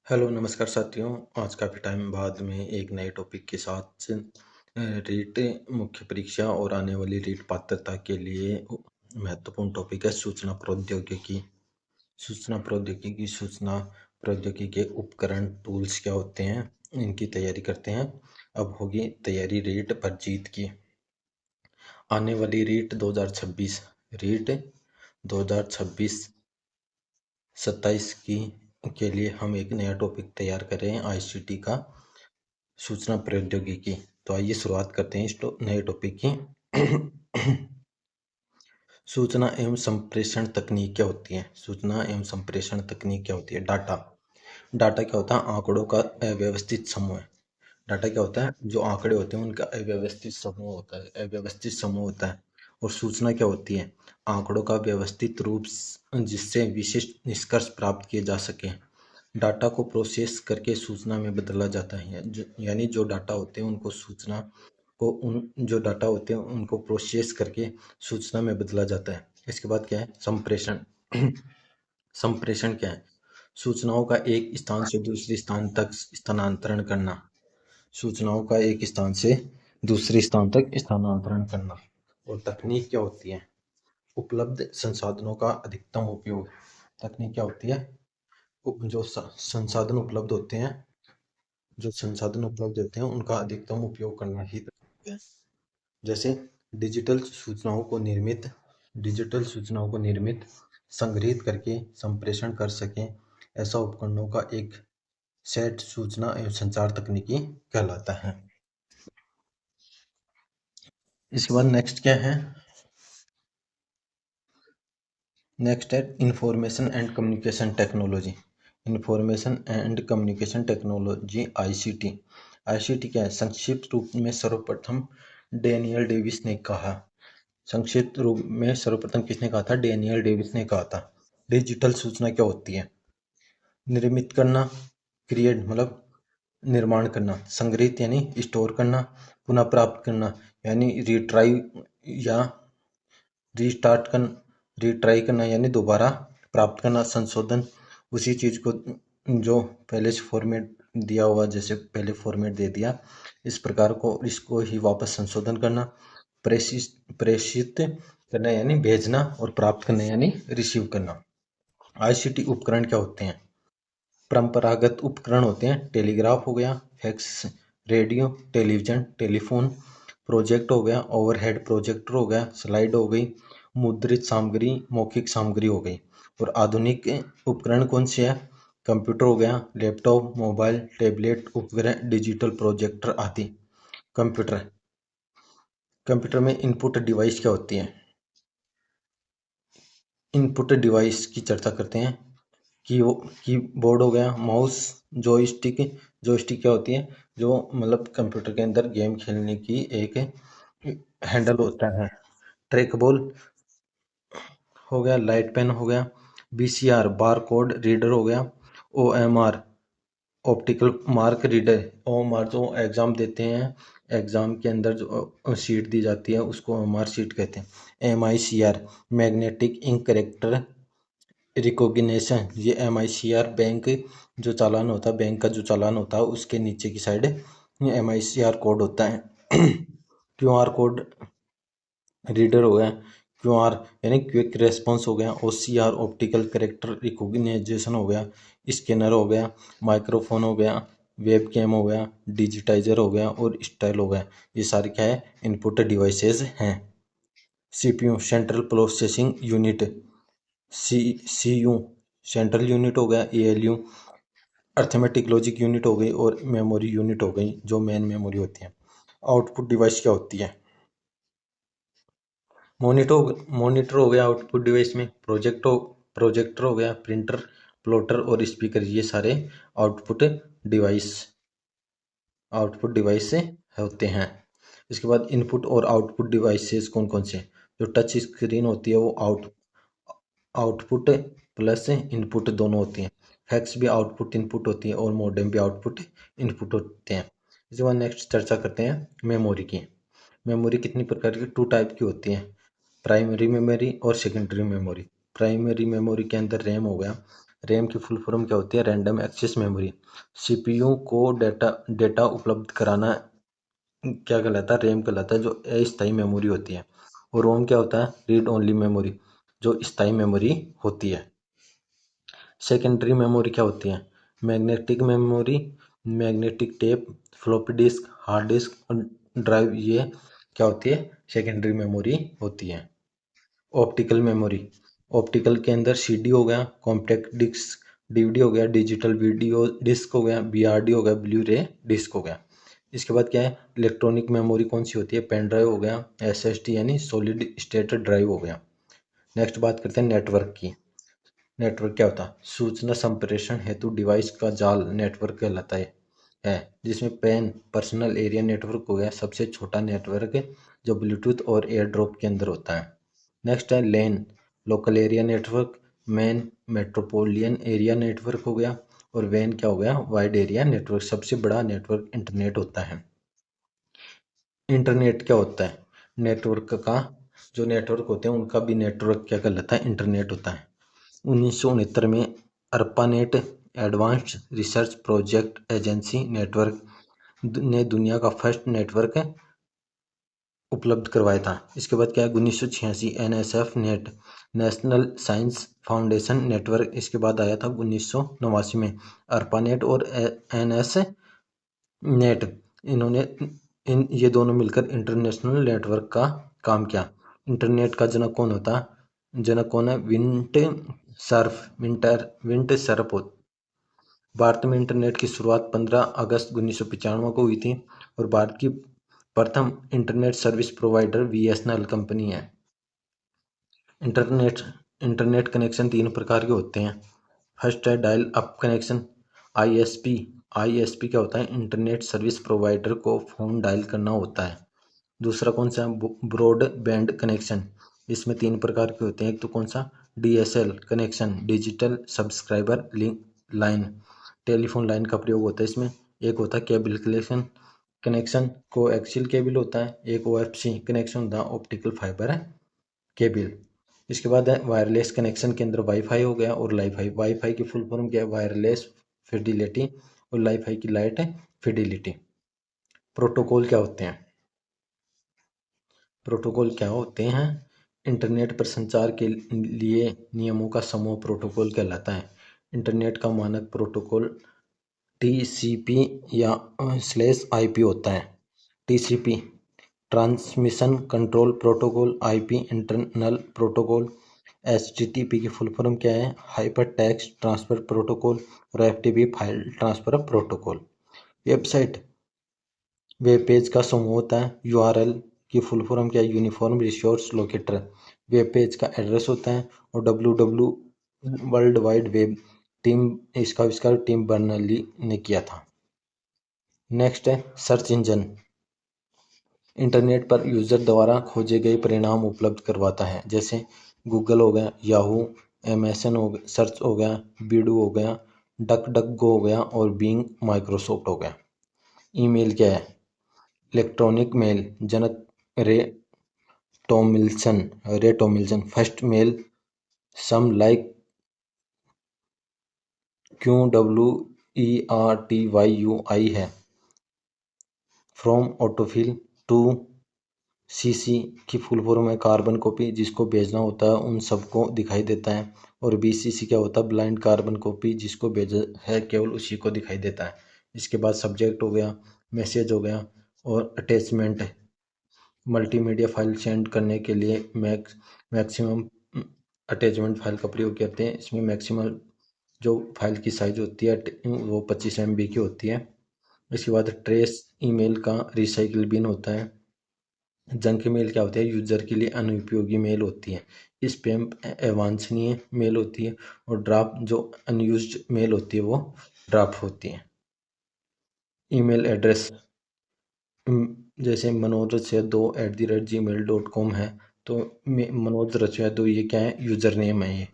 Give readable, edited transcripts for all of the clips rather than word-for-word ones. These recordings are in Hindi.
हेलो नमस्कार साथियों। आज काफ़ी टाइम बाद में एक नए टॉपिक के साथ रीट मुख्य परीक्षा और आने वाली रीट पात्रता के लिए महत्वपूर्ण टॉपिक है सूचना प्रौद्योगिकी। सूचना प्रौद्योगिकी के उपकरण टूल्स क्या होते हैं, इनकी तैयारी करते हैं। अब होगी तैयारी रीट पर जीत की। आने वाली रीट 2026 रीट 2026-27 की के लिए हम एक नया टॉपिक तैयार कर रहे हैं, आईसीटी का सूचना प्रौद्योगिकी। तो आइए शुरुआत करते हैं इस नए टॉपिक की। सूचना एवं संप्रेषण तकनीक क्या होती है? सूचना एवं संप्रेषण तकनीक क्या होती है? डाटा। डाटा क्या होता है? आंकड़ों का अव्यवस्थित समूह है। डाटा क्या होता है? जो आंकड़े होते हैं उनका अव्यवस्थित समूह होता है, अव्यवस्थित समूह होता है। और सूचना क्या होती है? आंकड़ों का व्यवस्थित रूप जिससे विशिष्ट निष्कर्ष प्राप्त किए जा सके। डाटा को प्रोसेस करके सूचना में बदला जाता है, यानी जो डाटा होते हैं उनको सूचना को उन जो डाटा होते हैं उनको प्रोसेस करके सूचना में बदला जाता है। इसके बाद क्या है? संप्रेषण। संप्रेषण क्या है? सूचनाओं का एक स्थान से दूसरे स्थान तक स्थानांतरण करना। सूचनाओं का एक स्थान से दूसरे स्थान तक स्थानांतरण करना। और तकनीक क्या होती है? उपलब्ध संसाधनों का अधिकतम उपयोग। तकनीक क्या होती है? जो संसाधन उपलब्ध होते हैं उनका अधिकतम उपयोग करना ही तकनीक है। जैसे डिजिटल सूचनाओं को निर्मित, संग्रहित करके संप्रेषण कर सकें, ऐसा उपकरणों का एक सेट सूचना एवं संचार तकनीकी कहलाता है। इसके बाद नेक्स्ट क्या है? नेक्स्ट है information and communication technology. Information and communication technology ICT. ICT क्या है? संक्षिप्त रूप में सर्वप्रथम डेनियल डेविस ने कहा। संक्षिप्त रूप में सर्वप्रथम किसने कहा था? डेनियल डेविस ने कहा था। डिजिटल सूचना क्या होती है? निर्मित करना, क्रिएट मतलब निर्माण करना, संग्रहित यानी स्टोर करना, पुनः प्राप्त करना यानी रिट्राइव या रीस्टार्ट कर रिट्राई करना यानी दोबारा प्राप्त करना, संशोधन उसी चीज को जो पहले से फॉर्मेट दिया हुआ, जैसे पहले फॉर्मेट दे दिया इस प्रकार को इसको ही वापस संशोधन करना, प्रेषित करना यानी भेजना, और प्राप्त करना यानी रिसीव करना। आईसीटी उपकरण क्या होते हैं? परंपरागत उपकरण होते हैं, टेलीग्राफ हो गया, fax, radio, television, telephone, project हो गया, ओवरहेड प्रोजेक्टर हो गया, स्लाइड हो गई, मुद्रित सामग्री, मौखिक सामग्री हो गई। और आधुनिक उपकरण कौन से हैं? कंप्यूटर हो गया, लैपटॉप, मोबाइल, टैबलेट उपग्रह, डिजिटल प्रोजेक्टर आदि। कंप्यूटर। कंप्यूटर में इनपुट डिवाइस क्या होती है? इनपुट डिवाइस की चर्चा करते हैं। कीबोर्ड हो गया, माउस, जॉयस्टिक। जॉयस्टिक क्या होती है? जो मतलब कंप्यूटर के अंदर गेम खेलने की एक हैंडल होता है। ट्रैक बॉल हो गया, लाइट पेन हो गया, वीसीआर बार कोड रीडर हो गया, OMR optical mark reader. OMR जो एग्जाम देते हैं, एग्जाम के अंदर जो शीट दी जाती है उसको ओएमआर शीट कहते हैं। MICR magnetic ink character recognition. ये एमआईसीआर बैंक का जो चालान होता है उसके नीचे की साइड एमआईसीआर कोड होता है। क्यूआर कोड रीडर हो गया, क्यूआर यानी क्विक रेस्पॉन्स हो गया, ओसीआर ऑप्टिकल कैरेक्टर रिकॉग्निशन हो गया, स्कैनर हो गया, माइक्रोफोन हो गया, वेब कैम हो गया, डिजिटाइजर हो गया और स्टाइल हो गया। ये सारे क्या है? इनपुट डिवाइसेस हैं। CPU central processing unit, CU central unit हो गया, एएलयू अर्थमेटिक लॉजिक यूनिट हो गई, और मेमोरी यूनिट हो गई जो मेन मेमोरी होती है। आउटपुट डिवाइस क्या होती है? मॉनिटर हो गया आउटपुट डिवाइस में, प्रोजेक्टर हो गया, प्रिंटर, प्लॉटर और स्पीकर। ये सारे आउटपुट डिवाइस आउटपुट डिवाइस से होते हैं। इसके बाद इनपुट और आउटपुट डिवाइसेस कौन कौन से? जो टच स्क्रीन होती है वो आउटपुट प्लस इनपुट दोनों होती हैं। फैक्स भी आउटपुट इनपुट होती है और मॉडेम भी आउटपुट इनपुट होते हैं। इसके बाद नेक्स्ट चर्चा करते हैं मेमोरी की। मेमोरी कितनी प्रकार की? 2 टाइप की होती है, प्राइमरी मेमोरी और सेकेंडरी मेमोरी। प्राइमरी मेमोरी के अंदर रैम हो गया, रैम की फुल फॉर्म क्या होती है? Random access memory. सीपीयू को डेटा उपलब्ध कराना क्या कहलाता है? रैम कहलाता है, जो अस्थायी मेमोरी होती है। और रोम क्या होता है? रीड ओनली मेमोरी, जो स्थायी मेमोरी होती है। सेकेंडरी मेमोरी क्या होती है? Magnetic memory, magnetic tape, floppy disk, hard disk और ड्राइव, ये क्या होती है? सेकेंडरी मेमोरी होती है। ऑप्टिकल मेमोरी, ऑप्टिकल के अंदर सीडी हो गया, कॉम्पैक्ट डिस्क डीवीडी हो गया, डिजिटल वीडियो डिस्क हो गया, बीआरडी हो गया, ब्लू रे डिस्क हो गया। इसके बाद क्या है? इलेक्ट्रॉनिक मेमोरी कौन सी होती है? पेन ड्राइव हो गया, एसएसडी यानी सॉलिड स्टेट ड्राइव हो गया। नेक्स्ट बात करते हैं नेटवर्क की। नेटवर्क क्या होता है? सूचना संप्रेषण हेतु डिवाइस का जाल नेटवर्क कहलाता है जिसमें पैन पर्सनल एरिया नेटवर्क हो गया सबसे छोटा नेटवर्क है, जो ब्लूटूथ और एयर ड्रॉप के अंदर होता है। नेक्स्ट है LAN, local area network. MAN, metropolitan area network हो गया। और वैन क्या हो गया? Wide area network. सबसे बड़ा नेटवर्क इंटरनेट होता है। इंटरनेट क्या होता है? नेटवर्क का, जो नेटवर्क होते हैं उनका भी नेटवर्क क्या कहलाता है? इंटरनेट होता है। 1969 में ARPANET advanced research project agency network ने दुनिया का फर्स्ट नेटवर्क उपलब्ध करवाया था। इसके बाद क्या है? 1986 NSF net, national science foundation network. इसके बाद आया था 1989 में अर्पानेट और एनएस नेट। इन्होंने इन ये दोनों मिलकर इंटरनेशनल नेटवर्क का काम किया। इंटरनेट का जनक कौन होता? जनक कौन है? विंट सर्फ। भारत में इंटरनेट की शुरुआत 15 अगस्त 1995 को हुई थी और भारत की प्रथम internet service provider BSNL company है। इंटरनेट इंटरनेट कनेक्शन तीन प्रकार के होते हैं। फर्स्ट है dial up connection, ISP. ISP क्या होता है? इंटरनेट सर्विस प्रोवाइडर को फोन डायल करना होता है। दूसरा कौन सा? Broadband connection. इसमें तीन प्रकार के होते हैं। एक तो कौन सा? DSL connection, digital subscriber link line, telephone line का प्रयोग होता है इसमें। एक होता है केबल कनेक्शन, को एक्सियल केबल होता है। एक ओएफसी कनेक्शन होता है, ऑप्टिकल फाइबर केबल। इसके बाद है वायरलेस कनेक्शन, के अंदर वाईफाई हो गया और लाईफाई। वाईफाई की फुल फॉर्म क्या है? Wireless fidelity. और लाईफाई की लाइट फिडिलिटी। प्रोटोकॉल क्या होते हैं? प्रोटोकॉल क्या होते हैं? इंटरनेट पर संचार के लिए नियमों का समूह प्रोटोकॉल कहलाता है। इंटरनेट का मानक प्रोटोकॉल टीसीपी या स्लैश आईपी होता है। TCP transmission control protocol, IP internal protocol. HTTP की फुल फॉर्म क्या है? Hyper text transfer protocol. और FTP file transfer protocol. Website web page का समूह होता है। यूआरएल की फुल फॉर्म क्या है? Uniform resource locator. Web page का एड्रेस होता है। और W world wide web team, इसका आविष्कार टिम बर्नर्ली ने किया था। नेक्स्ट है सर्च इंजन। इंटरनेट पर यूजर द्वारा खोजे गए परिणाम उपलब्ध करवाता है, जैसे गूगल हो गया, याहू, एमएसएन हो गया, सर्च हो गया, बीडू हो गया, डक डक गो हो गया और बिंग माइक्रोसॉफ्ट हो गया। ईमेल क्या है? इलेक्ट्रॉनिक मेल, जनक Ray Tomlinson. First mail some like QWERTYUI है। फ्रॉम ऑटोफिल टू सीसी की फुल फॉर्म है कार्बन कॉपी, जिसको भेजना होता है उन सबको दिखाई देता है। और बीसीसी क्या होता है? ब्लाइंड कार्बन कॉपी, जिसको भेजा है केवल उसी को दिखाई देता है। इसके बाद सब्जेक्ट हो गया, मैसेज हो गया और अटैचमेंट है। मल्टीमीडिया फाइल सेंड करने के लिए मैक्सिमम अटैचमेंट फाइल का प्रयोग करते हैं। इसमें मैक्सिमम जो फाइल की साइज होती है वो 25 MB की होती है। इसके बाद ट्रेस ईमेल का रिसाइकिल बिन होता है। जंक मेल क्या होती है? यूजर के लिए अनुपयोगी मेल होती है। स्पैम अवांछनीय मेल होती है। और ड्राफ्ट जो अनयूज्ड मेल होती है वो ड्राफ्ट होती है। ईमेल एड्रेस जैसे मनोज रचिया 2@gmail.com है, तो मनोज रचिया 2 ये क्या है? यूजर नेम है ये।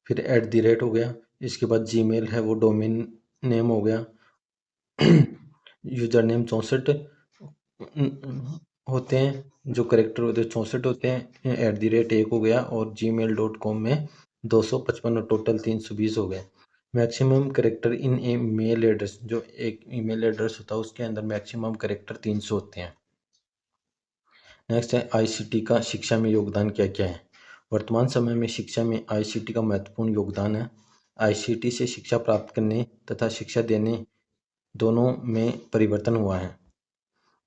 फिर @ हो गया। इसके बाद जीमेल है वो डोमेन नेम हो गया। यूजर नेम 64 होते हैं, जो करेक्टर होते हैं 64 होते हैं। @ 1 हो गया और gmail.com में 255 और टोटल 320 हो गए। Maximum character in a mail address, जो एक ईमेल एड्रेस होता है उसके अंदर मैक्सिमम करेक्टर 300 होते हैं। नेक्स्ट है आईसीटी का शिक्षा में योगदान क्या क्या है। वर्तमान समय में शिक्षा में आईसीटी का महत्वपूर्ण योगदान है। आईसीटी से शिक्षा प्राप्त करने तथा शिक्षा देने दोनों में परिवर्तन हुआ है।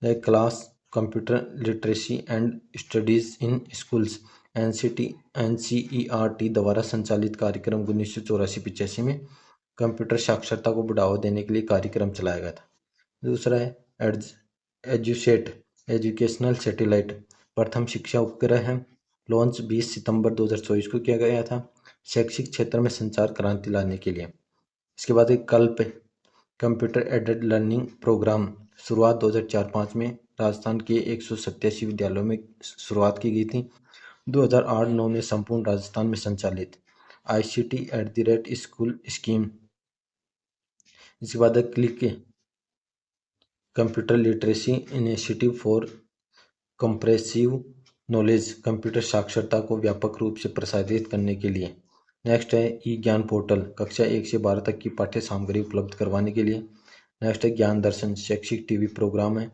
Like class computer literacy and studies in schools, NCERT द्वारा संचालित कार्यक्रम 1984-85 में कंप्यूटर साक्षरता को बढ़ावा देने के लिए कार्यक्रम चलाया गया था। दूसरा है एजुसेट एजुकेशनल सैटेलाइट, प्रथम शिक्षा उपग्रह है, लॉन्च 20 सितंबर 2024 को किया गया था शैक्षिक क्षेत्र में संचार क्रांति लाने के लिए। इसके बाद एक कल्प कंप्यूटर एडेड लर्निंग प्रोग्राम, शुरुआत 2004-05 में राजस्थान के 187 विद्यालयों में शुरुआत की गई थी। 2008-09 में संपूर्ण राजस्थान में संचालित आईसीटी @स्कूल स्कीम। इसके बाद है click computer literacy initiative for compressive knowledge, computer साक्षरता को व्यापक रूप से प्रसारित करने के लिए। नेक्स्ट है ई ज्ञान पोर्टल, कक्षा 1 से 12 तक की पाठ्य सामग्री उपलब्ध करवाने के लिए। नेक्स्ट है ज्ञान दर्शन, शैक्षिक टीवी प्रोग्राम है।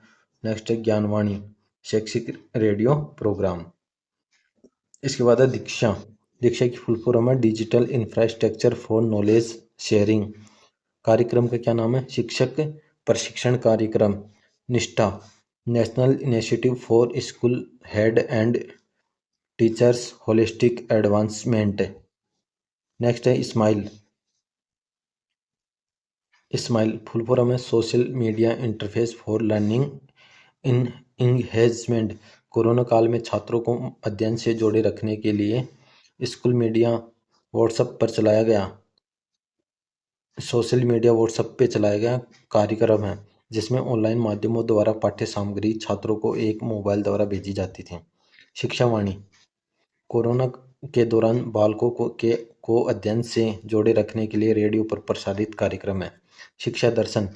नेक्स्ट है ज्ञानवाणी, शैक्षिक रेडियो प्रोग्राम। इसके बाद है दीक्षा, दीक्षा की फुल फॉर्म है digital infrastructure for knowledge sharing. कार्यक्रम का क्या नाम है? शिक्षक प्रशिक्षण कार्यक्रम। निष्ठा, national initiative for school head and teachers holistic advancement. Next है स्माइल, स्माइल फुल फॉर्म है social media interface for learning in engagement. Corona काल में छात्रों को अध्ययन से जोड़े रखने के लिए स्कूल मीडिया व्हाट्सएप पर चलाया गया सोशल मीडिया व्हाट्सएप पे चलाया गया कार्यक्रम है, जिसमें ऑनलाइन माध्यमों द्वारा पाठ्य सामग्री छात्रों को एक मोबाइल द्वारा भेजी जाती थी। शिक्षावाणी, कोरोना के दौरान बालकों को अध्ययन से जोड़े रखने के लिए रेडियो पर प्रसारित कार्यक्रम है। शिक्षा दर्शन,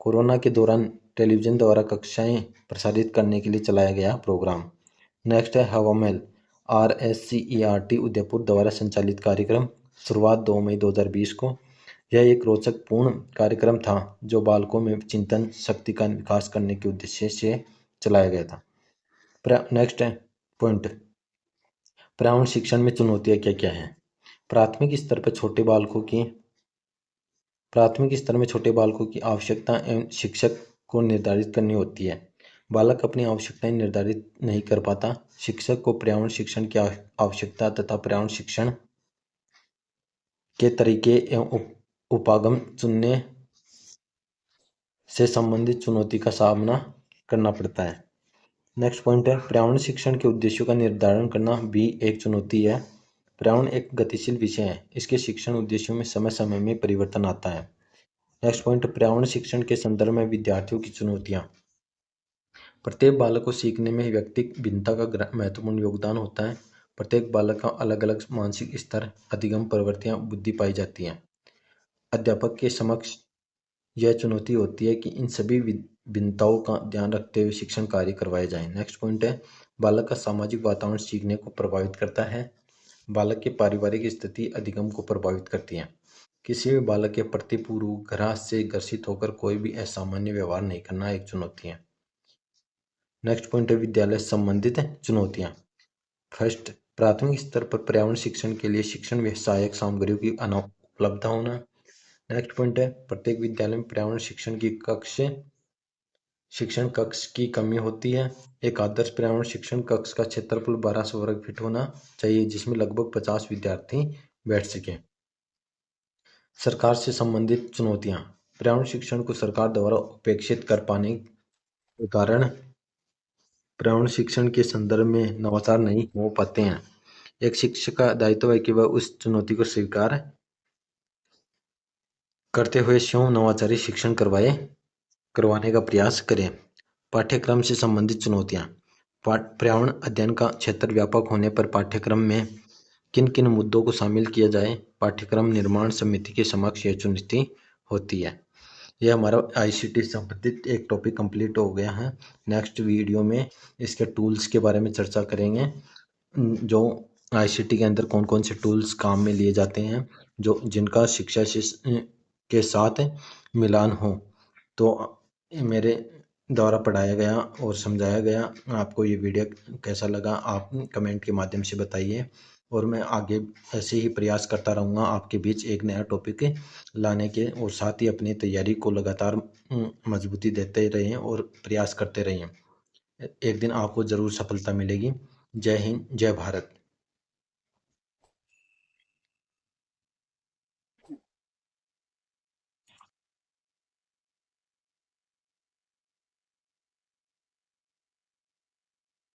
कोरोना के दौरान टेलीविजन द्वारा कक्षाएं प्रसारित करने के लिए चलाया गया प्रोग्राम। नेक्स्ट है हवामेल, RSCERT उदयपुर द्वारा संचालित कार्यक्रम, शुरुआत 2 मई 2020 को। यह एक रोचक पूर्ण कार्यक्रम था जो बालकों में चिंतन शक्ति का विकास करने के उद्देश्य से चलाया गया था। नेक्स्ट है पॉइंट, पर्यावरण शिक्षण में चुनौतियाँ क्या क्या हैं। प्राथमिक स्तर में छोटे बालकों की आवश्यकता एवं शिक्षक को निर्धारित करनी होती है। बालक अपनी आवश्यकताएं निर्धारित नहीं कर पाता। शिक्षक को पर्यावरण शिक्षण की आवश्यकता तथा पर्यावरण शिक्षण के तरीके एवं उपागम चुनने से संबंधित चुनौती का सामना करना पड़ता है। नेक्स्ट पॉइंट है पर्यावरण शिक्षण के उद्देश्यों का निर्धारण करना भी एक चुनौती है। पर्यावरण एक गतिशील विषय है, इसके शिक्षण उद्देश्यों में समय समय में परिवर्तन आता है। नेक्स्ट पॉइंट, पर्यावरण शिक्षण के संदर्भ में विद्यार्थियों की चुनौतियां। प्रत्येक बालक को सीखने में व्यक्तिगत भिन्नता का महत्वपूर्ण योगदान होता है। प्रत्येक बालक का अलग अलग मानसिक स्तर, अधिगम प्रवृत्तियां, बुद्धि पाई जाती है। अध्यापक के समक्ष यह चुनौती होती है कि इन सभी भिन्नताओं का ध्यान रखते हुए शिक्षण कार्य करवाए जाएं। नेक्स्ट पॉइंट है बालक का सामाजिक वातावरण सीखने को प्रभावित करता है। बालक की पारिवारिक स्थिति अधिगम को प्रभावित करती है। किसी भी बालक के प्रति पूर्वाग्रह से ग्रसित होकर कोई भी असामान्य व्यवहार नहीं करना एक चुनौती है। नेक्स्ट पॉइंट है विद्यालय संबंधित चुनौतियां। फर्स्ट, प्राथमिक स्तर पर पर्यावरण शिक्षण के लिए शिक्षण सहायक सामग्रियों की अनुपलब्ध होना। नेक्स्ट पॉइंट है प्रत्येक विद्यालय में पर्यावरण शिक्षण कक्ष की कमी होती है। एक आदर्श पर्यावरण शिक्षण कक्ष का क्षेत्रफल 1200 वर्ग फीट होना चाहिए, जिसमें लगभग 50 विद्यार्थी बैठ सके। सरकार से संबंधित चुनौतियां। पर्यावरण शिक्षण को सरकार द्वारा उपेक्षित कर पाने के कारण पर्यावरण शिक्षण के संदर्भ में नवाचार नहीं हो पाते हैं। एक शिक्षक का दायित्व है कि वह उस चुनौती को स्वीकार करते हुए स्वयं नवाचारी शिक्षण करवाने का प्रयास करें। पाठ्यक्रम से संबंधित चुनौतियां। पर्यावरण अध्ययन का क्षेत्र व्यापक होने पर पाठ्यक्रम में किन किन मुद्दों को शामिल किया जाए, पाठ्यक्रम निर्माण समिति के समक्ष यह चुनौती होती है। यह हमारा आईसीटी संबंधित एक टॉपिक कंप्लीट हो गया है। नेक्स्ट वीडियो में इसके टूल्स के बारे में चर्चा करेंगे जो आईसीटी के अंदर कौन कौन से टूल्स काम में लिए जाते हैं जो जिनका शिक्षा के साथ मिलान हो। तो मेरे द्वारा पढ़ाया गया और समझाया गया। आपको ये वीडियो कैसा लगा आप कमेंट के माध्यम से बताइए, और मैं आगे ऐसे ही प्रयास करता रहूँगा आपके बीच एक नया टॉपिक लाने के, और साथ ही अपनी तैयारी को लगातार मजबूती देते रहें और प्रयास करते रहें। एक दिन आपको ज़रूर सफलता मिलेगी। जय हिंद, जय भारत।